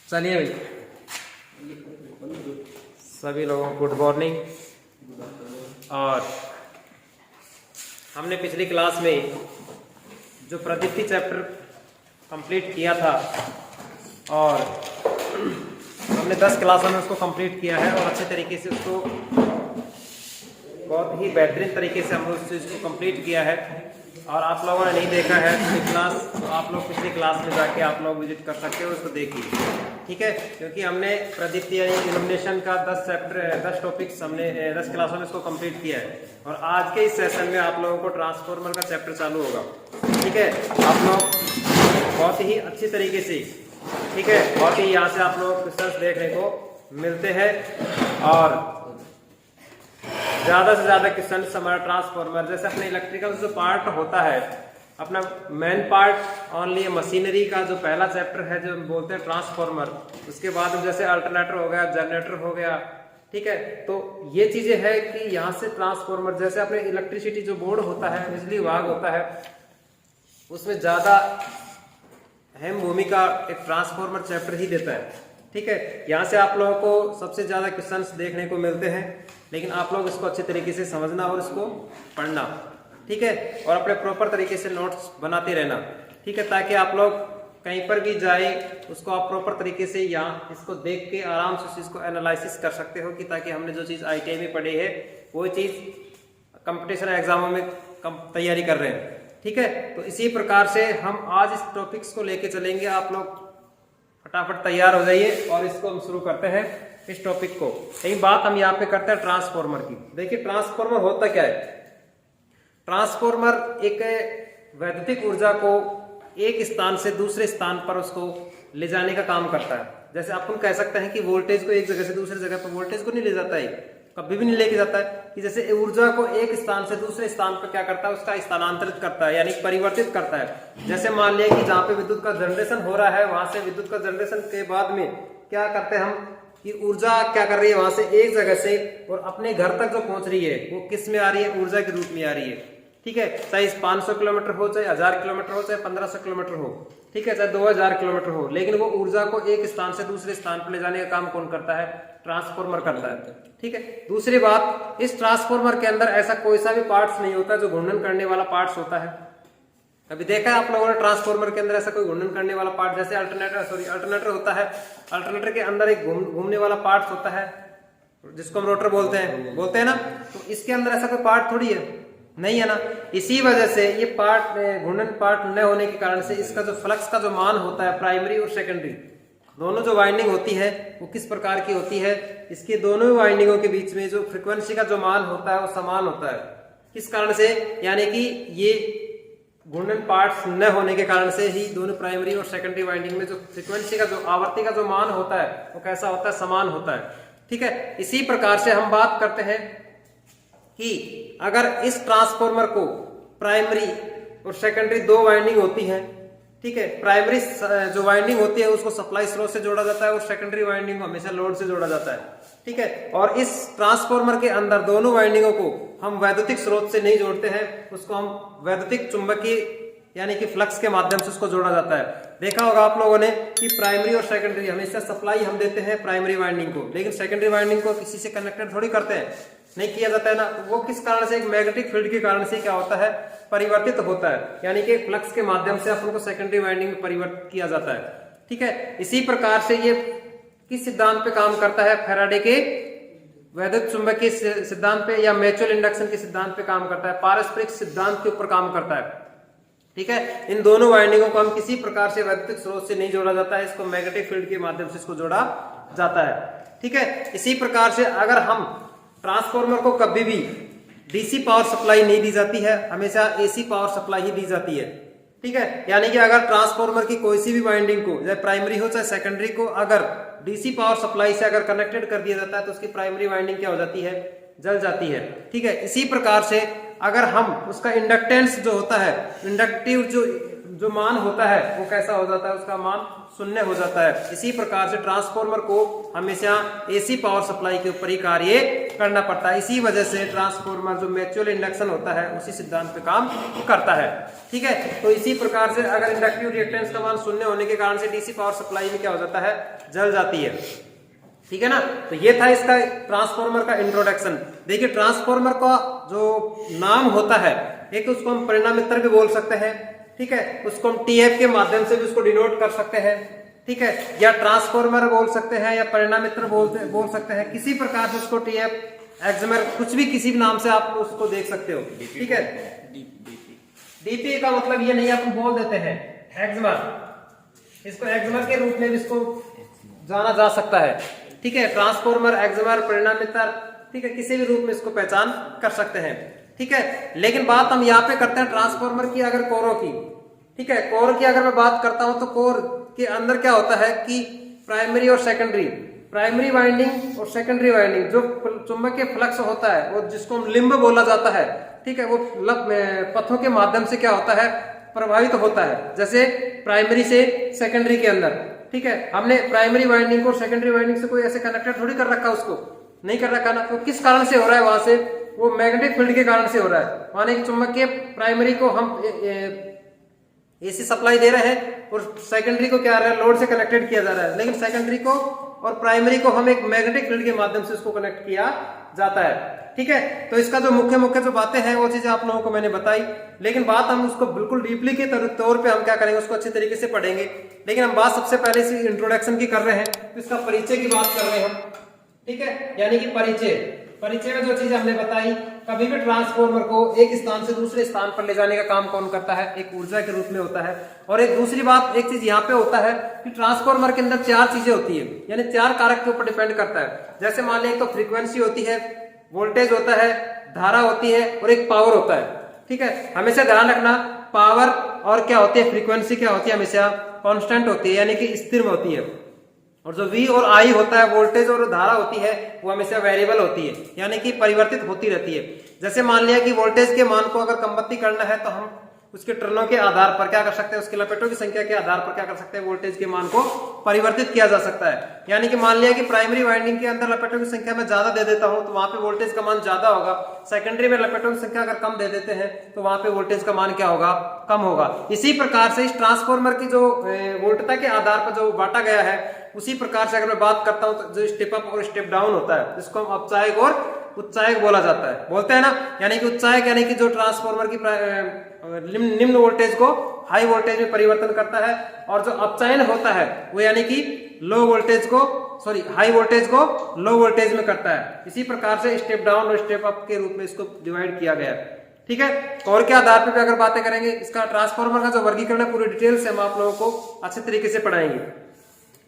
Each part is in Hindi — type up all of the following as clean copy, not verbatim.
चलिए भाई, सभी लोगों को गुड मॉर्निंग। और हमने पिछली क्लास में जो प्रदीप्ति चैप्टर कंप्लीट किया था और हमने 10 क्लासों में उसको कंप्लीट किया है और अच्छे तरीके से उसको बहुत ही बेहतरीन तरीके से हमने उस चीज़ को कंप्लीट किया है। और आप लोगों ने नहीं देखा है पिछली क्लास, तो आप लोग पिछली क्लास में जाके आप लोग विजिट कर सकते हो, उसको देखिए, ठीक है। क्योंकि हमने प्रदीप्ति यानी इल्यूमिनेशन का 10 टॉपिक्स हमने 10 क्लासों में इसको कंप्लीट किया है। और आज के इस सेशन में आप लोगों को ट्रांसफार्मर का चैप्टर चालू होगा, ठीक है। आप लोग बहुत ही अच्छी तरीके से, ठीक है, बहुत ही यहाँ से आप लोग क्वेश्चंस देखने को मिलते हैं और ज़्यादा से ज़्यादा क्वेश्चन हमारा ट्रांसफार्मर, जैसे अपने इलेक्ट्रिकल जो पार्ट होता है, अपना मेन पार्ट ओनली मशीनरी का जो पहला चैप्टर है जो बोलते हैं ट्रांसफार्मर, उसके बाद जैसे अल्टरनेटर हो गया, जनरेटर हो गया, ठीक है। तो ये चीजें है कि यहाँ से ट्रांसफार्मर, जैसे अपने इलेक्ट्रिसिटी जो बोर्ड होता है, बिजली विभाग होता है, उसमें ज्यादा अहम भूमिका एक ट्रांसफार्मर चैप्टर ही देता है, ठीक है। यहाँ से आप लोगों को सबसे ज्यादा क्वेश्चंस देखने को मिलते हैं, लेकिन आप लोग इसको अच्छे तरीके से समझना और इसको पढ़ना, ठीक है। और अपने प्रॉपर तरीके से नोट्स बनाते रहना, ठीक है, ताकि आप लोग कहीं पर भी जाए उसको आप प्रॉपर तरीके से यहाँ इसको देख के आराम से इसको एनालिसिस कर सकते हो, कि ताकि हमने जो चीज़ ITI में पढ़ी है वो चीज़ कंपटीशन एग्जामों में तैयारी कर रहे हैं, ठीक है। तो इसी प्रकार से हम आज इस टॉपिक्स को लेके चलेंगे। आप लोग फटाफट तैयार हो जाइए और इसको हम शुरू करते हैं इस टॉपिक को। एक बात हम यहाँ पे करते हैं ट्रांसफार्मर की। देखिए ट्रांसफार्मर होता क्या है। ट्रांसफार्मर एक वैद्युतिक ऊर्जा को एक स्थान से दूसरे स्थान पर उसको ले जाने का काम करता है। जैसे अपन कह सकते हैं कि वोल्टेज को एक जगह से दूसरी जगह पर वोल्टेज को नहीं ले जाता है, कभी भी नहीं लेके जाता है, कि जैसे ऊर्जा को एक स्थान से दूसरे स्थान पर क्या करता है, उसका स्थानांतरित करता है, यानी परिवर्तित करता है। जैसे मान लिया कि जहाँ पे विद्युत का जनरेशन हो रहा है, वहां से विद्युत का जनरेशन के बाद में क्या करते हैं हम, कि ऊर्जा क्या कर रही है, वहां से एक जगह से और अपने घर तक जो पहुंच रही है वो किस में आ रही है, ऊर्जा के रूप में आ रही है, ठीक है। चाहे 500 किलोमीटर हो, चाहे 1000 किलोमीटर हो, चाहे 1500 किलोमीटर हो, ठीक है, चाहे 2000 किलोमीटर हो, लेकिन वो ऊर्जा को एक स्थान से दूसरे स्थान पर ले जाने का काम कौन करता है, ट्रांसफार्मर करता है, ठीक है। दूसरी बात, इस ट्रांसफार्मर के अंदर ऐसा कोई सा भी पार्ट्स नहीं होता जो घूर्णन करने वाला पार्ट्स होता है। अभी देखा है आप लोगों ने ट्रांसफार्मर के अंदर ऐसा कोई घूर्णन करने वाला पार्ट, जैसे अल्टरनेटर होता है, अल्टरनेटर के अंदर एक घूमने वाला पार्ट होता है जिसको हम रोटर बोलते हैं ना। तो इसके अंदर ऐसा कोई पार्ट थोड़ी है, नहीं है ना। इसी वजह से ये पार्ट घूर्णन पार्ट न होने के कारण से इसका जो फ्लक्स का जो मान होता है, प्राइमरी और सेकेंडरी दोनों जो वाइंडिंग होती है वो किस प्रकार की होती है, इसके दोनों वाइंडिंगों के बीच में जो फ्रीक्वेंसी का जो मान होता है वो समान होता है। किस कारण से, यानी कि ये घूर्णन पार्ट्स न होने के कारण से ही दोनों प्राइमरी और सेकेंडरी वाइंडिंग में जो फ्रीक्वेंसी का जो आवर्ती का जो मान होता है वो कैसा होता है, समान होता है, ठीक है। इसी प्रकार से हम बात करते हैं कि अगर इस ट्रांसफार्मर को प्राइमरी और सेकेंडरी दो वाइंडिंग होती है, ठीक है। प्राइमरी जो वाइंडिंग होती है उसको सप्लाई स्रोत से जोड़ा जाता है और सेकेंडरी वाइंडिंग को हमेशा लोड से जोड़ा जाता है, ठीक है। और इस ट्रांसफार्मर के अंदर दोनों वाइंडिंगों को हम वैद्युतिक स्रोत से नहीं जोड़ते हैं, उसको हम वैद्युतिक चुंबकीय यानी कि फ्लक्स के माध्यम से उसको जोड़ा जाता है। देखा होगा आप लोगों ने कि प्राइमरी और सेकेंडरी हमेशा सप्लाई हम देते हैं प्राइमरी वाइंडिंग को, लेकिन सेकेंडरी वाइंडिंग को किसी से कनेक्टेड थोड़ी करते हैं, नहीं किया जाता है ना। वो किस कारण से, एक मैग्नेटिक फील्ड के कारण से क्या होता है, परिवर्तित होता है, यानी कि फ्लक्स के माध्यम से अपन को सेकेंडरी वाइंडिंग में परिवर्तित किया जाता है, ठीक है। इसी प्रकार से ये किस सिद्धांत पे काम करता है, फैराडे के वैद्युत चुंबकीय सिद्धांत पे या म्यूचुअल इंडक्शन के सिद्धांत पे काम करता है, पारस्परिक सिद्धांत के ऊपर काम करता है, ठीक है। इन दोनों वाइंडिंगों को हम किसी प्रकार से वैद्युतिक स्रोत से नहीं जोड़ा जाता है, इसको मैग्नेटिक फील्ड के माध्यम से इसको जोड़ा जाता है, ठीक है। इसी प्रकार से अगर हम ट्रांसफार्मर को कभी भी DC पावर सप्लाई नहीं दी जाती है, हमेशा AC पावर सप्लाई ही दी जाती है, ठीक है। यानी कि अगर ट्रांसफार्मर की कोई सी भी वाइंडिंग को, चाहे प्राइमरी हो चाहे सेकेंडरी को, अगर DC पावर सप्लाई से अगर कनेक्टेड कर दिया जाता है तो उसकी प्राइमरी वाइंडिंग क्या हो जाती है, जल जाती है, ठीक है। इसी प्रकार से अगर हम उसका इंडक्टेंस जो होता है, इंडक्टिव जो मान होता है वो कैसा हो जाता है, उसका मान शून्य हो जाता है। इसी प्रकार से ट्रांसफार्मर को हमेशा एसी पावर सप्लाई के ऊपर ही कार्य करना पड़ता है। इसी वजह से ट्रांसफार्मर जो म्यूचुअल इंडक्शन होता है उसी सिद्धांत पे काम करता है। ठीक है, तो इसी प्रकार से अगर इंडक्टिव रिएक्टेंस का मान शून्य होने के कारण से डीसी पावर सप्लाई में क्या हो जाता है, जल जाती है। ठीक है ना, तो ये था इसका ट्रांसफार्मर का इंट्रोडक्शन। देखिए ट्रांसफार्मर का जो नाम होता है, एक उसको हम परिणामित्र भी बोल सकते हैं, ठीक है, उसको हम टीएफ के माध्यम से भी उसको डिनोट कर सकते हैं, ठीक है, या ट्रांसफार्मर बोल सकते हैं या परिणामित्र बोल सकते हैं, किसी प्रकार से उसको टीएफ एक्समर कुछ भी किसी भी नाम से आप उसको देख सकते हो। ठीक है, डीपी का मतलब ये नहीं आप बोल देते हैं एक्समर, इसको एक्समर के रूप में भी इसको जाना जा सकता है। ठीक है, ट्रांसफार्मर, एक्समर, परिणामित्र, ठीक है, किसी भी रूप में इसको पहचान कर सकते हैं। ठीक है, लेकिन बात हम यहाँ पे करते हैं ट्रांसफार्मर की, अगर कोरों की। ठीक है, कोर की अगर मैं बात करता हूं तो कोर के अंदर क्या होता है कि प्राइमरी और सेकेंडरी, प्राइमरी वाइंडिंग और सेकेंडरी वाइंडिंग, जो चुंबकीय फ्लक्स होता है वो जिसको हम लिंब बोला जाता है, ठीक है, वो पथों के माध्यम से क्या होता है, प्रभावित होता है। जैसे प्राइमरी से सेकेंडरी के अंदर, ठीक है, हमने प्राइमरी वाइंडिंग को सेकेंडरी वाइंडिंग से कोई ऐसे कनेक्टेड थोड़ी कर रखा, उसको नहीं कर रखा ना, तो किस कारण से हो रहा है, वहां से वो मैग्नेटिक फील्ड के कारण से हो रहा है। माने कि चुंबकीय प्राइमरी को हम एसी सप्लाई दे रहे हैं और सेकेंडरी को क्या आ रहा है, लोड से कनेक्टेड किया जा रहा है, लेकिन सेकेंडरी को और प्राइमरी को हम एक मैग्नेटिक फील्ड के माध्यम से उसको कनेक्ट किया जाता है। ठीक है, तो इसका जो मुख्य जो बातें हैं वो चीजें आप लोगों को मैंने बताई, लेकिन बात हम उसको बिल्कुल डीपली के तौर पे हम क्या करेंगे, उसको अच्छे तरीके से पढ़ेंगे। लेकिन हम बात सबसे पहले से इंट्रोडक्शन की कर रहे हैं, तो इसका परिचय की बात कर रहे हैं हम। ठीक है, यानी कि परिचय में जो चीजें हमने बताई, कभी भी ट्रांसफार्मर को एक स्थान से दूसरे स्थान पर ले जाने का काम कौन करता है, एक ऊर्जा के रूप में होता है। और एक दूसरी बात, एक चीज यहाँ पे होता है कि ट्रांसफार्मर के अंदर चार चीजें होती है, यानी चार कारक के ऊपर डिपेंड करता है। जैसे मान लिया, एक तो फ्रीक्वेंसी होती है, वोल्टेज होता है, धारा होती है और एक पावर होता है। ठीक है, हमेशा ध्यान रखना, पावर और क्या होती है, फ्रीक्वेंसी क्या होती है, हमेशा कांस्टेंट होती है, यानी कि स्थिर में होती है। और जो V और I होता है, वोल्टेज और धारा होती है, वो हमेशा वेरिएबल होती है, यानी कि परिवर्तित होती रहती है। जैसे मान लिया कि वोल्टेज के मान को अगर कमबत्ती करना है तो हम उसके टर्नों के आधार पर क्या कर सकते हैं, उसके लपेटों की संख्या के आधार पर क्या कर सकते हैं, वोल्टेज के मान को परिवर्तित किया जा सकता है। यानी कि मान लिया कि प्राइमरी वाइंडिंग के अंदर लपेटों की संख्या में ज्यादा दे देता हूं तो वहां पे वोल्टेज का मान ज्यादा होगा, सेकेंडरी में लपेटों की संख्या अगर कम दे देते हैं तो वहां पे वोल्टेज का मान क्या होगा, कम होगा। इसी प्रकार से इस ट्रांसफार्मर की जो वोल्टता के आधार पर जो बांटा गया है, उसी प्रकार से अगर मैं बात करता हूं तो जो स्टेप अप और स्टेप डाउन होता है, जिसको हम अपचायक और उच्चायक बोला जाता है, बोलते हैं ना। यानी कि उच्चायक यानी कि जो ट्रांसफार्मर की निम्न वोल्टेज को हाई वोल्टेज में परिवर्तन करता है, और जो अपचायन होता है वो यानी कि हाई वोल्टेज को लो वोल्टेज में करता है। इसी प्रकार से स्टेप डाउन और स्टेप अप के रूप में इसको डिवाइड किया गया है। ठीक है, और के आधार पर अगर बातें करेंगे, इसका ट्रांसफार्मर का जो वर्गीकरण है पूरी डिटेल से हम आप लोगों को अच्छे तरीके से पढ़ाएंगे।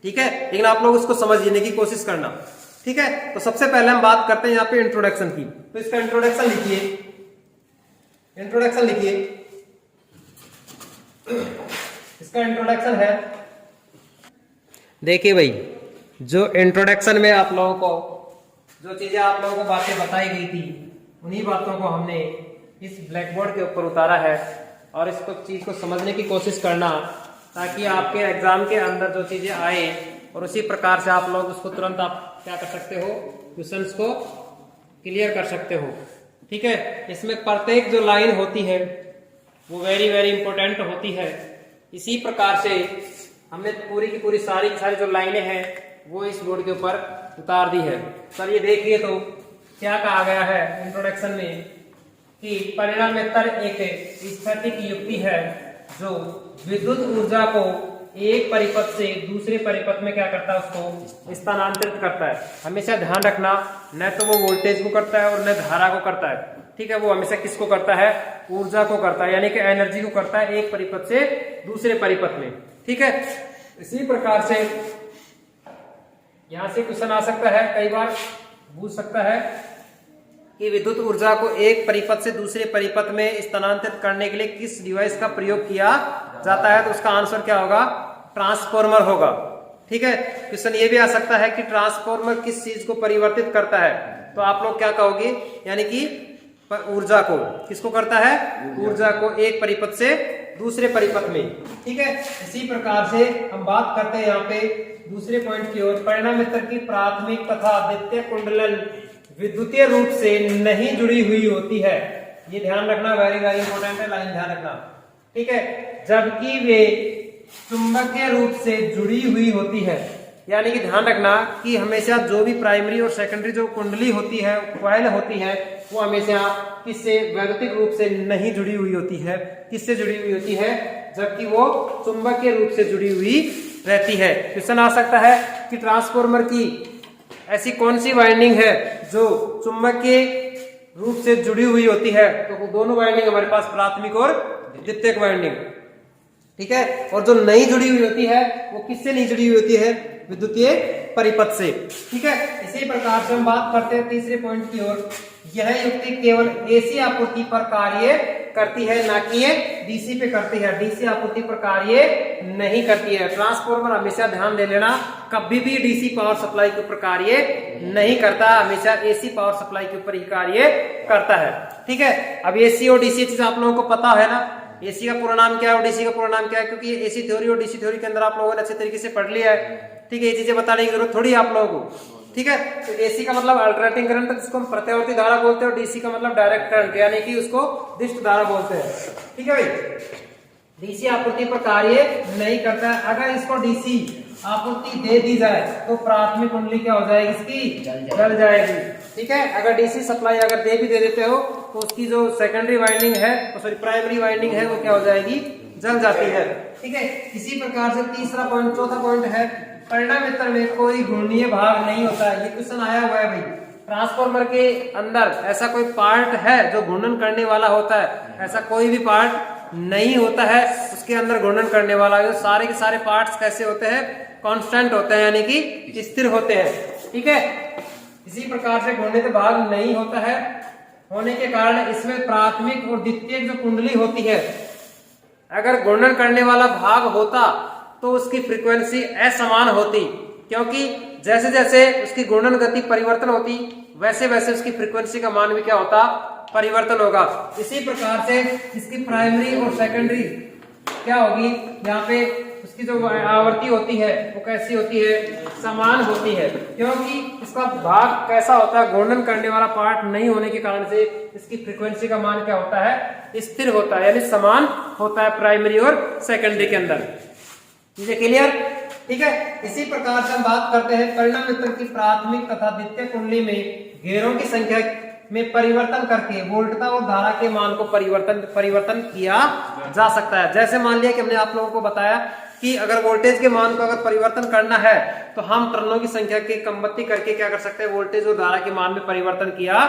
ठीक है, लेकिन आप लोग उसको समझने की कोशिश करना। ठीक है, तो सबसे पहले हम बात करते हैं यहाँ पे इंट्रोडक्शन की। तो इसका इंट्रोडक्शन लिखिए, इसका इंट्रोडक्शन है, देखिए भाई, जो इंट्रोडक्शन में आप लोगों को जो चीजें आप लोगों को बातें बताई गई थी, उन्हीं बातों को हमने इस ब्लैक बोर्ड के ऊपर उतारा है, और इसको चीज को समझने की कोशिश करना, ताकि आपके एग्जाम के अंदर जो चीजें आए और उसी प्रकार से आप लोग उसको तुरंत आप क्या कर सकते हो, क्वेश्चंस को क्लियर कर सकते हो। ठीक है, इसमें प्रत्येक जो लाइन होती है वो वेरी वेरी इंपॉर्टेंट होती है। इसी प्रकार से हमने पूरी की पूरी सारी जो लाइनें हैं वो इस बोर्ड के ऊपर उतार दी है। सर ये देखिए तो क्या कहा गया है इंट्रोडक्शन में कि परिणामित्र एक स्थैतिक युक्ति है जो विद्युत ऊर्जा को एक परिपथ से दूसरे परिपथ में क्या करता है, उसको स्थानांतरित करता है। हमेशा ध्यान रखना, न तो वो वोल्टेज को करता है और न धारा को करता है। ठीक है, वो हमेशा किसको करता है, ऊर्जा को करता है, यानी कि एनर्जी को करता है एक परिपथ से दूसरे परिपथ में। ठीक है, इसी प्रकार से यहां से क्वेश्चन आ सकता है, कई बार पूछ सकता है कि विद्युत ऊर्जा को एक परिपथ से दूसरे परिपथ में स्थानांतरित करने के लिए किस डिवाइस का प्रयोग किया जाता है, तो उसका आंसर क्या होगा, ट्रांसफार्मर होगा। ठीक है, क्वेश्चन ये भी आ सकता है कि ट्रांसफार्मर किस चीज को परिवर्तित करता है, तो आप लोग क्या कहोगे, यानी कि ऊर्जा को, किसको करता है, ऊर्जा को एक परिपथ से दूसरे परिपथ में। ठीक है, इसी प्रकार से हम बात करते हैं यहाँ पे दूसरे पॉइंट की ओर। परिणामित्र की प्राथमिक तथा द्वितीय कुंडलन विद्युतीय रूप से नहीं जुड़ी हुई होती है। ये ध्यान रखना, वेरी वेरी इंपॉर्टेंट है, लाइन ध्यान रखना। ठीक है, जबकि वे चुंबकीय रूप से जुड़ी हुई होती है। यानी कि ध्यान रखना कि हमेशा जो भी प्राइमरी और सेकेंडरी जो कुंडली होती है, कॉइल होती है, वो हमेशा किससे वैद्युतिक रूप से नहीं जुड़ी हुई होती है। किससे जुड़ी हुई होती है? जबकि वो चुंबकीय रूप से जुड़ी हुई रहती है। क्वेश्चन आ सकता है कि ट्रांसफार्मर की ऐसी कौन सी वाइंडिंग है जो चुंबकीय रूप से जुड़ी हुई होती है? तो दोनों वाइंडिंग हमारे पास, प्राथमिक और द्वितीयक वाइंडिंग। ठीक है, और जो नहीं जुड़ी हुई होती है वो किससे नहीं जुड़ी हुई होती है? विद्युतीय परिपथ से। ठीक है, इसी प्रकार से हम बात करते हैं तीसरे पॉइंट की ओर। यह युक्ति केवल एसी आपूर्ति पर कार्य करती है, ना कि ये डीसी पे करती है। डीसी आपूर्ति पर कार्य नहीं करती है। ट्रांसफार्मर हमेशा ध्यान दे लेना, कभी भी डीसी पावर सप्लाई के ऊपर कार्य नहीं करता, हमेशा एसी पावर सप्लाई के ऊपर ही कार्य करता है। ठीक है, अब एसी और डीसी चीज आप लोगों को पता है ना, एसी का पूरा नाम क्या है और डीसी का पूरा नाम क्या है, क्योंकि एसी थ्योरी और डीसी थ्योरी के अंदर आप लोगों ने अच्छे तरीके से पढ़ लिया है। ठीक है, ये चीजें बताने की जरूरत थोड़ी है आप लोगों को। ठीक है, तो एसी का मतलब अल्टरनेटिंग करंट, जिसको हम प्रत्यावर्ती धारा बोलते हैं, और डीसी का मतलब डायरेक्ट करंट, यानी कि उसको दिष्ट धारा बोलते हैं। ठीक है भाई, डीसी आपूर्ति पर कार्य नहीं करता है। अगर इसको डीसी आपूर्ति दे दी जाए तो प्राथमिक कुंडली क्या हो जाएगी? इसकी जल जाएगी। ठीक है, अगर डीसी सप्लाई अगर दे देते हो तो उसकी जो सेकेंडरी वाइंडिंग है, सॉरी प्राइमरी वाइंडिंग है, वो क्या हो जाएगी? जल जाती है। ठीक है, इसी प्रकार से तीसरा पॉइंट, चौथा पॉइंट है, परिणामित्र में कोई घूर्णीय भाग नहीं होता है। ये क्वेश्चन आया हुआ है भाई, ट्रांसफार्मर के अंदर ऐसा कोई पार्ट है जो घूर्णन करने वाला होता है? ऐसा कोई भी पार्ट नहीं होता है उसके अंदर घूर्णन करने वाला। जो सारे के सारे पार्ट्स कैसे होते हैं? कांस्टेंट होते हैं, यानी कि स्थिर होते हैं। ठीक है, इसी प्रकार से घूर्णित भाग नहीं होता है, होने के कारण इसमें प्राथमिक और द्वितीयक जो कुंडली होती है, अगर घूर्णन करने वाला भाग होता तो उसकी फ्रीक्वेंसी असमान होती, क्योंकि जैसे जैसे उसकी घूर्णन गति परिवर्तन होती वैसे वैसे उसकी फ्रीक्वेंसी का मान भी क्या होता? परिवर्तन होगा। इसी प्रकार से इसकी प्राइमरी और सेकेंडरी क्या होगी? यहाँ पे उसकी जो आवृत्ति होती है वो कैसी होती है? समान होती है, क्योंकि इसका भाग कैसा होता है? घूर्णन करने वाला पार्ट नहीं होने के कारण से इसकी फ्रीक्वेंसी का मान क्या होता है? स्थिर होता है, यानी समान होता है प्राइमरी और सेकेंडरी के अंदर। चीजें क्लियर? ठीक है, इसी प्रकार से हम बात करते हैं परिणामित्र की प्राथमिक तथा द्वितीय कुंडली में घेरों की संख्या में परिवर्तन करके वोल्टता और धारा के मान को परिवर्तन किया जा सकता है। जैसे मान लिया कि हमने आप लोगों को बताया कि अगर वोल्टेज के मान को अगर परिवर्तन करना है तो हम टर्नों की संख्या की कमबत्ती करके क्या कर सकते हैं? वोल्टेज और धारा के मान में परिवर्तन किया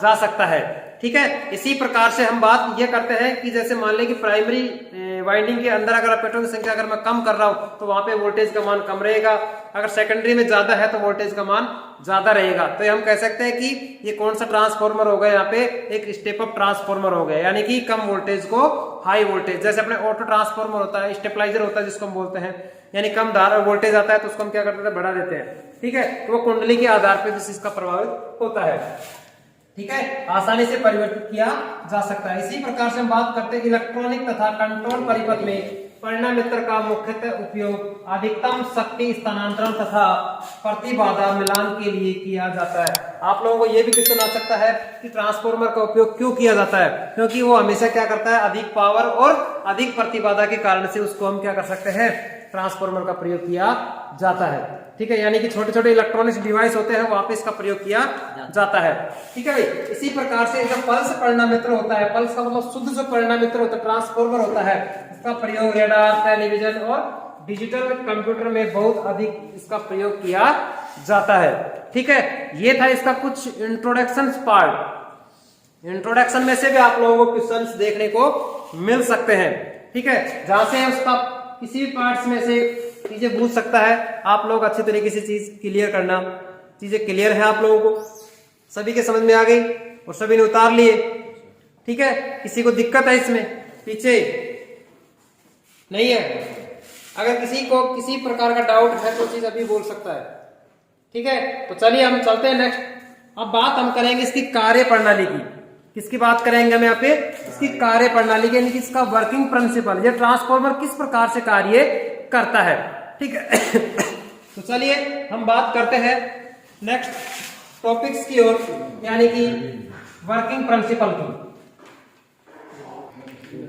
जा सकता है। ठीक है, इसी प्रकार से हम बात ये करते हैं कि जैसे मान लें कि प्राइमरी वाइंडिंग के अंदर अगर अपडेटों की संख्या अगर मैं कम कर रहा हूं तो वहां पे वोल्टेज का मान कम रहेगा, अगर सेकेंडरी में ज्यादा है तो वोल्टेज का मान ज्यादा रहेगा। तो हम कह सकते हैं कि ये कौन सा ट्रांसफार्मर हो गया? यहाँ पे एक स्टेप अप ट्रांसफार्मर हो गया, यानी कि कम वोल्टेज को हाई वोल्टेज। जैसे अपने ऑटो ट्रांसफार्मर होता है, स्टेबलाइजर होता है जिसको हम बोलते हैं, यानी कम धारा वोल्टेज आता है तो उसको हम क्या करते हैं? बढ़ा देते हैं। ठीक है, तो वो कुंडली के आधार पर जिस इसका प्रभावित होता है। ठीक है, आसानी से परिवर्तित किया जा सकता है। इसी प्रकार से हम बात करते हैं इलेक्ट्रॉनिक तथा कंट्रोल परिपथ में परिणामित्र का मुख्यतः उपयोग अधिकतम शक्ति स्थानांतरण तथा प्रतिबाधा मिलान के लिए किया जाता है। आप लोगों को यह भी क्वेश्चन आ सकता है कि ट्रांसफार्मर का उपयोग क्यों किया जाता है? क्योंकि वो हमेशा क्या करता है? अधिक पावर और अधिक प्रतिबाधा के कारण से उसको हम क्या कर सकते हैं? ट्रांसफार्मर का प्रयोग किया जाता है। ठीक है, यानी कि छोटे छोटे इलेक्ट्रॉनिक्स डिवाइस होते हैं वहां पे इसका प्रयोग किया जाता है। ठीक है भाई, इसी प्रकार से जो पल्स परिणामित्र होता है, पल्स का मतलब शुद्ध जो परिणामित्र होता है, ट्रांसफार्मर होता है, इसका प्रयोग रेडार, टेलीविजन और डिजिटल कंप्यूटर में बहुत अधिक इसका प्रयोग किया जाता है। ठीक है, ये था इसका कुछ इंट्रोडक्शन पार्ट। इंट्रोडक्शन में से भी आप लोगों को क्वेश्चंस देखने को मिल सकते हैं। ठीक है, जहां से उसका किसी भी पार्ट्स में से चीजें पूछ सकता है। आप लोग अच्छे तरीके से चीज क्लियर करना। चीजें क्लियर है आप लोगों को? सभी के समझ में आ गई और सभी ने उतार लिए? ठीक है, किसी को दिक्कत है इसमें? पीछे नहीं है? अगर किसी को किसी प्रकार का डाउट है तो चीज अभी बोल सकता है। ठीक है, तो चलिए हम चलते हैं नेक्स्ट। अब बात हम करेंगे इसकी कार्य प्रणाली की। किसकी बात करेंगे हम यहाँ पे? इसकी कार्य प्रणाली यानी कि इसका वर्किंग प्रिंसिपल, ये ट्रांसफार्मर किस प्रकार से कार्य करता है। ठीक है तो चलिए हम बात करते हैं नेक्स्ट टॉपिक्स की ओर, यानी कि वर्किंग प्रिंसिपल की।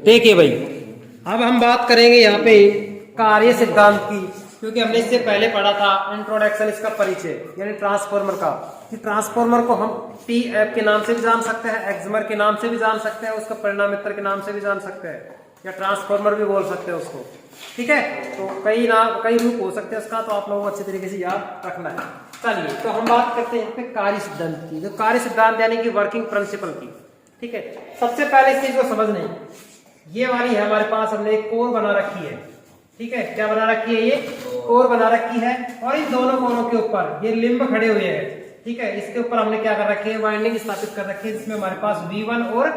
देखिए भाई, अब हम बात करेंगे यहाँ पे कार्य सिद्धांत की, क्योंकि हमने इससे पहले पढ़ा था इंट्रोडक्शन, इसका परिचय यानी ट्रांसफार्मर का, कि ट्रांसफार्मर को हम टीएफ के नाम से भी जान सकते हैं, एक्समर के नाम से भी जान सकते हैं, उसका परिणामित्र के नाम से भी जान सकते हैं, या ट्रांसफार्मर भी बोल सकते हैं उसको। ठीक है, तो कई नाम कई रूप हो सकते हैं उसका, तो आप लोगों को अच्छी तरीके से याद रखना है। चलिए तो हम बात करते हैं यहाँ पे कार्य सिद्धांत की, जो कार्य सिद्धांत यानी कि वर्किंग प्रिंसिपल की। ठीक है, सबसे पहले इस चीज को समझ लें, ये वाली है हमारे पास, हमने एक कोर बना रखी है। ठीक है, क्या बना रखी है? ये कोर बना रखी है, और इन दोनों कोरों के ऊपर ये लिंब खड़े हुए हैं। ठीक है, इसके ऊपर हमने क्या कर रखी है? वाइंडिंग स्थापित कर रखी है, जिसमें हमारे पास V1 और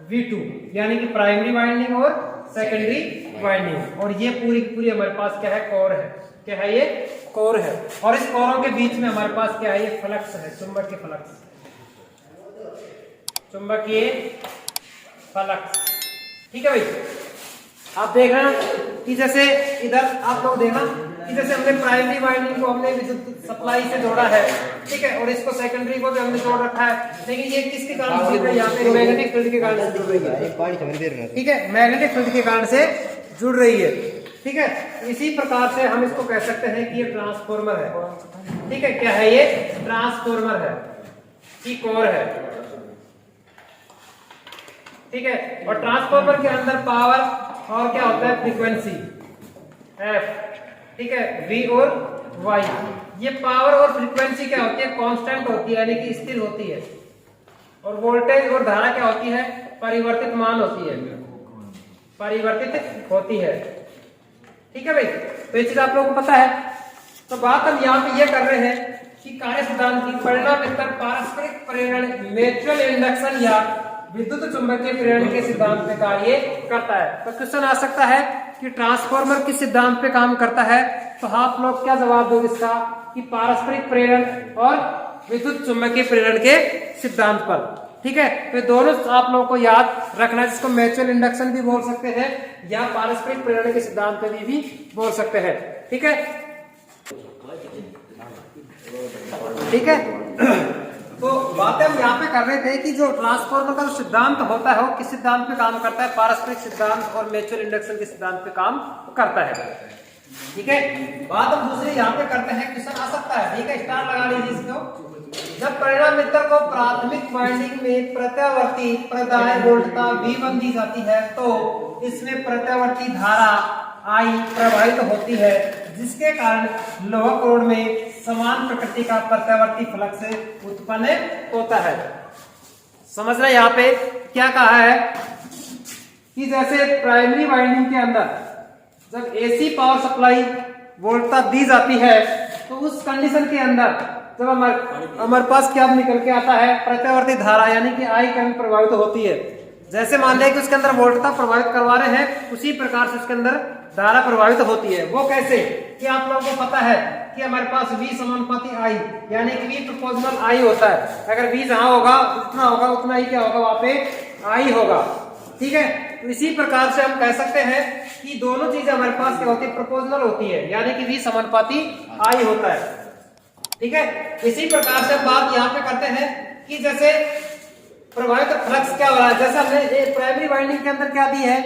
V2 यानी कि प्राइमरी वाइंडिंग और सेकेंडरी वाइंडिंग, और ये पूरी की पूरी हमारे पास क्या है? कोर है। क्या है? ये कोर है, और इस कोरों के बीच में हमारे पास क्या है? ये फ्लक्स है, चुंबकीय फ्लक्स, चुंबकीय फ्लक्स। ठीक है भाई, आप देख रहे हैं कि जैसे इधर आप लोग देखना कि जैसे हमने प्राइमरी वाइंडिंग को हमने विद्युत सप्लाई से जोड़ा है। ठीक है, और इसको सेकेंडरी को भी हमने जोड़ रखा है, लेकिन ये किसके कारण जुड़ रही है? यहाँ पे मैग्नेटिक फील्ड के कारण से जुड़ रही है। ठीक है, मैग्नेटिक फील्ड के कारण से जुड़ रही है। ठीक है, इसी प्रकार से हम इसको कह सकते हैं कि ये ट्रांसफार्मर है। ठीक है, क्या है? ये ट्रांसफार्मर है कि कोर है। ठीक है, और ट्रांसफार्मर के अंदर पावर और क्या होता है? Frequency F. ठीक है, वी और वाई, ये पावर और फ्रीक्वेंसी क्या होती है? कांस्टेंट होती है, यानी कि स्थिर होती है, और वोल्टेज और धारा क्या होती है? परिवर्तित मान होती है, परिवर्तित होती है। ठीक है भाई, तो ये चीज आप लोगों को पता है। तो बात हम यहाँ पे ये कर रहे हैं कि कार्य सिद्धांत की परिणामित्र पारस्परिक प्रेरण म्यूचुअल इंडक्शन या विद्युत चुंबकीय प्रेरण के सिद्धांत पे कार्य करता है। तो क्वेश्चन आ सकता है कि ट्रांसफार्मर किस सिद्धांत पे काम करता है, तो आप लोग क्या जवाब दोगे इसका? कि पारस्परिक प्रेरण और विद्युत चुंबकीय प्रेरण के सिद्धांत पर। ठीक है, तो दोनों आप लोगों को याद रखना है, जिसको म्यूचुअल इंडक्शन भी बोल सकते हैं या पारस्परिक प्रेरण के सिद्धांत पे भी बोल सकते हैं। ठीक है, ठीक है तो बातें हम यहाँ पे कर रहे थे कि जो ट्रांसफार्मर का जो सिद्धांत होता है वो किस सिद्धांत पे काम करता है? पारस्परिक सिद्धांत और म्यूचुअल इंडक्शन के सिद्धांत पे काम करता है। ठीक है, बात हम दूसरी यहाँ पे करते हैं, क्वेश्चन आ सकता है। ठीक है, स्टार लगा लीजिए इसको। जब परिणामित्र को प्राथमिक वाइंडिंग में प्रत्यावर्ती प्रदाय वोल्टता V1 दी जाती है, तो इसमें प्रत्यावर्ती धारा I प्रवाहित होती है, जिसके कारण लोह कोण में समान प्रकृति का प्रत्यावर्ती फ्लक्स उत्पन्न होता है। समझ रहे? यहाँ पे क्या कहा है कि जैसे प्राइमरी वाइंडिंग के अंदर जब AC पावर सप्लाई वोल्टता दी जाती है, तो उस कंडीशन के अंदर जब हमारे पास क्या निकल के आता है? प्रत्यावर्ती धारा यानी कि I करंट प्रभावित होती है। जैसे मान लें कि उसके अंदर वोल्टता प्रभावित करवा रहे हैं, उसी प्रकार से उसके अंदर धारा प्रभावित होती है। वो कैसे? कि आप लोगों को पता है कि हमारे पास V समानुपाती I यानी कि V प्रोपोर्शनल I होता है। अगर V जहां होगा उतना ही क्या होगा? वहां पे I होगा। ठीक है, तो इसी प्रकार से हम कह सकते हैं कि दोनों चीजें हमारे पास क्या होती है? प्रोपोर्शनल होती है, यानी कि V समानुपाती I होता है। ठीक है, इसी प्रकार से हम बात यहाँ पे करते हैं कि जैसे प्रभावित फ्लक्स क्या हो रहा है। जैसे हमने प्राइमरी वाइंडिंग के अंदर क्या दी है?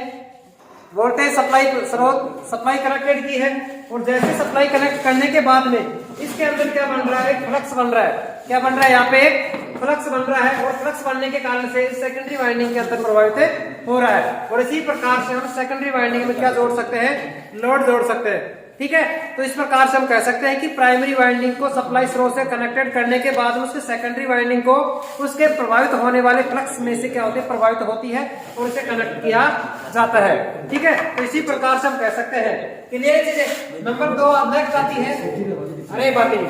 वोल्टेज सप्लाई स्रोत सप्लाई कनेक्टेड की है, और जैसे सप्लाई कनेक्ट करने के बाद में इसके अंदर क्या बन रहा है? एक फ्लक्स बन रहा है। क्या बन रहा है? यहाँ पे एक फ्लक्स बन रहा है, और फ्लक्स बनने के कारण से सेकेंडरी वाइंडिंग के अंदर प्रभावित हो रहा है। और इसी प्रकार से हम सेकेंडरी वाइंडिंग में क्या जोड़ सकते हैं? लोड जोड़ सकते हैं। ठीक है, तो इस प्रकार से हम कह सकते हैं कि प्राइमरी वाइंडिंग को सप्लाई स्रोत से कनेक्टेड करने के बाद उसके सेकेंडरी वाइंडिंग को उसके प्रभावित होने वाले फ्लक्स में से क्या होती है? प्रभावित होती है, और इसे कनेक्ट किया जाता है। ठीक है, तो इसी प्रकार से हम कह सकते हैं। क्लियर चीजें? नंबर 2 अब नेक्स्ट आती है, अरे बातें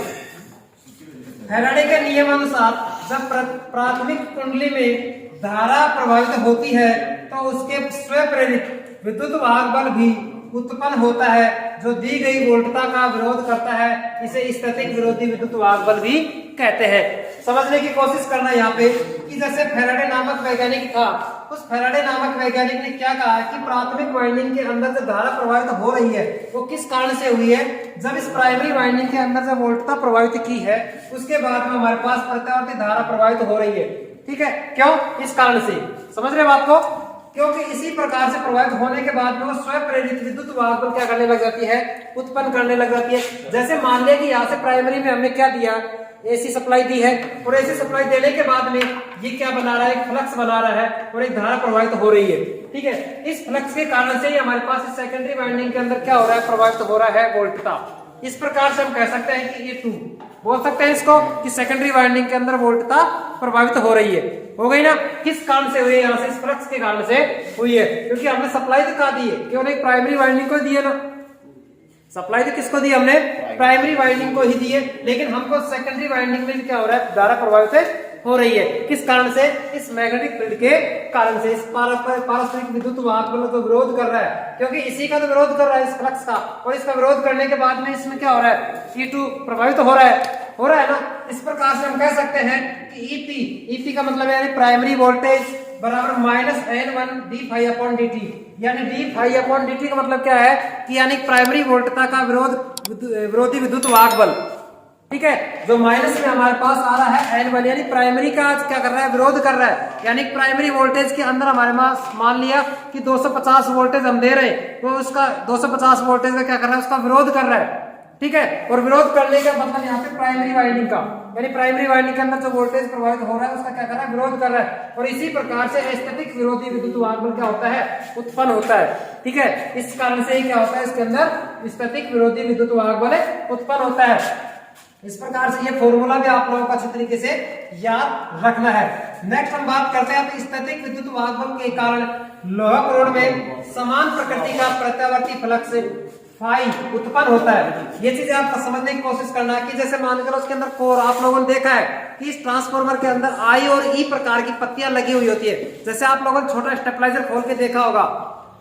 फैराडे के नियमानुसार जब प्राथमिक कुंडली में धारा प्रभावित होती है, तो उसके स्वप्रेरित विद्युत वाहक बल भी उत्पन्न होता है जो दी गई वोल्टता का विरोध करता है, इसे स्थैतिक विरोधी विद्युत वाहक बल भी कहते हैं। समझने की कोशिश करना यहाँ पे कि जैसे फैराडे नामक वैज्ञानिक था, उस फैराडे नामक वैज्ञानिक ने क्या कहा है कि प्राथमिक वाइंडिंग के अंदर जो धारा प्रवाहित हो रही है वो किस कारण से हुई है, जब इस प्राइमरी वाइंडिंग के अंदर जो वोल्टता प्रभावित की है उसके बाद में हमारे पास प्रत्यावर्ती धारा प्रवाहित हो रही है। ठीक है, क्यों? इस कारण से। समझ रहे बात को? क्योंकि इसी प्रकार से प्रभावित होने के बाद में वो स्वयं प्रेरित विद्युत वाहक बल क्या करने लग जाती है, उत्पन्न करने लग जाती है। जैसे मान लिया कि यहाँ से प्राइमरी में हमने क्या दिया, एसी सप्लाई दी है, और एसी सप्लाई देने के बाद में ये क्या बना रहा है, एक फ्लक्स बना रहा है और एक धारा प्रवाहित हो रही है। ठीक है, इस फ्लक्स के कारण से ही हमारे पास इस सेकेंडरी वाइंडिंग के अंदर क्या हो रहा है, प्रभावित हो रहा है वोल्टता। इस प्रकार से हम कह सकते हैं कि ये 2 बोल सकते हैं इसको कि सेकेंडरी वाइंडिंग के अंदर वोल्टता प्रभावित हो रही है। हो गई ना? किस कारण से हुई है? यहाँ से इस फ्लक्स के कारण से हुई है, क्योंकि हमने सप्लाई तो कहा दी है, केवल एक प्राइमरी वाइंडिंग को दी है ना। सप्लाई तो किसको दी हमने? प्राइमरी वाइंडिंग को ही दी है, लेकिन हमको सेकेंडरी वाइंडिंग में क्या हो रहा है, धारा प्रभावित हो रही है। किस कारण से? इस मैग्नेटिक फील्ड के कारण से, इस पारस्परिक विद्युत वाहक बल को विरोध कर रहा है, क्योंकि इसी का तो विरोध कर रहा है, इस फ्लक्स का, और इसका विरोध करने के बाद में इसमें क्या हो रहा है, E2 प्रभावित हो रहा है ना। इस प्रकार से हम कह सकते हैं कि EP का मतलब है प्राइमरी वोल्टेज बराबर -N1 d∅dt, यानी d∅dt का मतलब क्या है कि यानी प्राइमरी वोल्टता का विरोधी विद्युत वाहक बल। ठीक है, जो माइनस में हमारे पास आ रहा है N1, यानी प्राइमरी का क्या कर रहा है, विरोध कर रहा है। यानी प्राइमरी वोल्टेज के अंदर हमारे पास मान लिया कि 250 वोल्टेज हम दे रहे हैं, तो उसका 250 वोल्टेज का क्या कर रहा है, उसका विरोध कर रहा है। ठीक है, और विरोध करने का मतलब यहाँ पे प्राइमरी वाइंडिंग का, यानी प्राइमरी वाइंडिंग के अंदर जो वोल्टेज प्रभावित हो रहा है उसका क्या कर रहा है, विरोध कर रहा है। और इसी प्रकार से स्थैतिक विरोधी विद्युत वाहक बल क्या होता है, उत्पन्न होता है। ठीक है, इस कारण से ही क्या होता है, इसके अंदर स्थैतिक विरोधी विद्युत वाहक बल उत्पन्न होता है। इस प्रकार से ये फॉर्मूला भी आप लोगों को अच्छी तरीके से याद रखना है। नेक्स्ट हम बात करते हैं तो स्थैतिक विद्युत वाहक बल के कारण लोहा कोण में समान प्रकृति का प्रत्यावर्ती फ्लक्स फाई उत्पन्न होता है। ये चीजें आप समझने की कोशिश करना कि जैसे मान कर उसके अंदर कोर, आप लोगों ने देखा है कि इस ट्रांसफार्मर के अंदर I और E प्रकार की पत्तियां लगी हुई होती है। जैसे आप लोगों ने छोटा स्टेबलाइजर खोल के देखा होगा,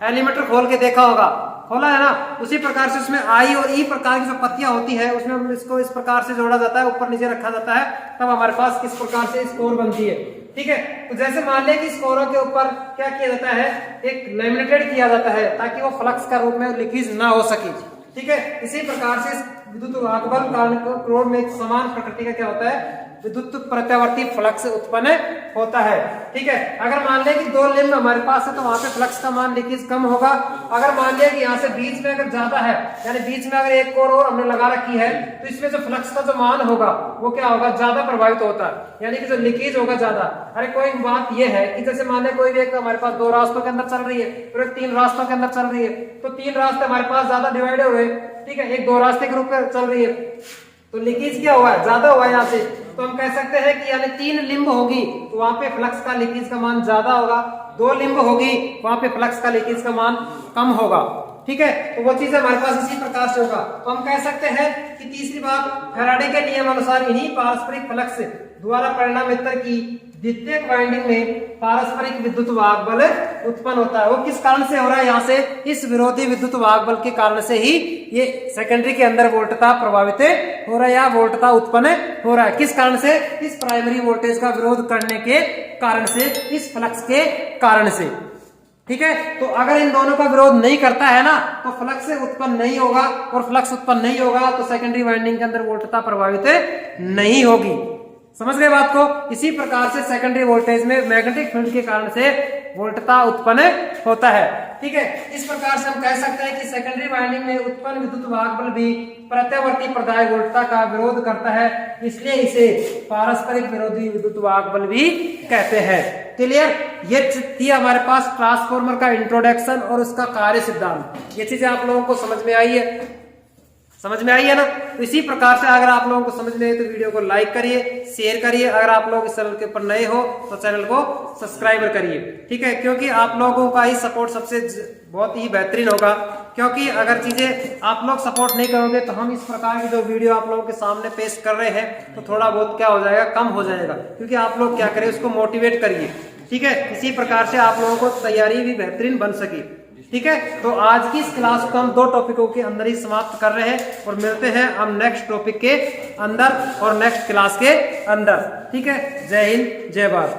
एलिमेटर खोल के देखा होगा, खोला है ना, उसी प्रकार से उसमें I और E प्रकार की जो पत्तियां होती है उसमें हम इसको इस प्रकार से जोड़ा जाता है, ऊपर नीचे रखा जाता है, तब हमारे पास किस प्रकार से इस कोर बनती है। ठीक है, तो जैसे मान लिया कि इस कोरों के ऊपर क्या किया जाता है, एक लैमिनेटेड किया जाता है ताकि वो फ्लक्स का रूप में लीकेज ना हो सके। ठीक है, इसी प्रकार से विद्युत वाहक बल कारण कोण में एक समान प्रकृति का क्या होता है, विद्युत प्रत्यावर्ती फ्लक्स उत्पन्न होता है। ठीक है, अगर मान लिया कि 2 लिंब हमारे पास है तो वहां पे फ्लक्स का मान लीकेज कम होगा। अगर मान लिया कि यहाँ से बीच में अगर ज्यादा है, यानी बीच में अगर एक कोर और हमने लगा रखी है, तो इसमें जो फ्लक्स का जो मान होगा वो क्या होगा, ज्यादा प्रभावित होता है, यानी कि जो लीकेज होगा ज्यादा। अरे कोई बात यह है कि जैसे मान लिया कोई भी एक हमारे पास 2 रास्तों के अंदर चल रही है और एक 3 रास्तों के अंदर चल रही है, तो 3 रास्ते हमारे पास ज्यादा डिवाइड हुए। ठीक है, एक 2 रास्ते के रूप में चल रही है, तो लीकेज क्या हुआ है, ज्यादा हुआ है यहाँ से। तो हम कह सकते हैं कि यानी 3 लिंब होगी तो वहां पे फ्लक्स का लीकेज का मान ज्यादा होगा, 2 लिंब होगी वहां पे फ्लक्स का लीकेज का मान कम होगा। ठीक है, तो वो चीज हमारे पास इसी प्रकार से होगा। तो हम कह सकते हैं कि तीसरी बात, फैराडे के नियम अनुसार इन्हीं पारस्परिक फ्लक्स द्वारा परिणामित्र की द्वितीयक वाइंडिंग में पारस्परिक विद्युत वाहक बल उत्पन्न होता है। वो किस कारण से हो रहा है, यहाँ से इस विरोधी विद्युत वाहक बल के कारण से ही ये सेकेंडरी के अंदर वोल्टता प्रभावित हो रहा है या वोल्टता उत्पन्न हो रहा है। किस कारण से, इस प्राइमरी वोल्टेज का विरोध करने के कारण से, इस फ्लक्स के कारण से। ठीक है, तो अगर इन दोनों का विरोध नहीं करता है ना तो फ्लक्स उत्पन्न नहीं होगा, और फ्लक्स उत्पन्न नहीं होगा तो सेकेंडरी वाइंडिंग के अंदर वोल्टता प्रभावित नहीं होगी। समझ गए बात को? इसी प्रकार से सेकेंडरी वोल्टेज में मैग्नेटिक फील्ड के कारण से वोल्टता उत्पन्न होता है। ठीक है, इस प्रकार से हम कह सकते हैं कि सेकेंडरी वाइंडिंग में उत्पन्न विद्युत वाहक बल भी प्रत्यावर्ती प्रदाय वोल्टता का विरोध करता है, इसलिए इसे पारस्परिक विरोधी विद्युत वाहक बल भी कहते हैं। क्लियर? ये थी हमारे पास ट्रांसफार्मर का इंट्रोडक्शन और उसका कार्य सिद्धांत। ये चीजें आप लोगों को समझ में आई है? समझ में आई है ना? तो इसी प्रकार से अगर आप लोगों को समझ में आए तो वीडियो को लाइक करिए, शेयर करिए। अगर आप लोग इस चैनल के ऊपर नए हो तो चैनल को सब्सक्राइब करिए। ठीक है, क्योंकि आप लोगों का ही सपोर्ट सबसे बहुत ही बेहतरीन होगा, क्योंकि अगर चीजें आप लोग सपोर्ट नहीं करोगे तो हम इस प्रकार की जो वीडियो आप लोगों के सामने पेश कर रहे हैं तो थोड़ा बहुत क्या हो जाएगा, कम हो जाएगा। क्योंकि आप लोग क्या करें, उसको मोटिवेट करिए। ठीक है, इसी प्रकार से आप लोगों को तैयारी भी बेहतरीन बन सके। ठीक है, तो आज की इस क्लास को हम 2 टॉपिकों के अंदर ही समाप्त कर रहे हैं और मिलते हैं हम नेक्स्ट टॉपिक के अंदर और नेक्स्ट क्लास के अंदर। ठीक है, जय हिंद, जय भारत।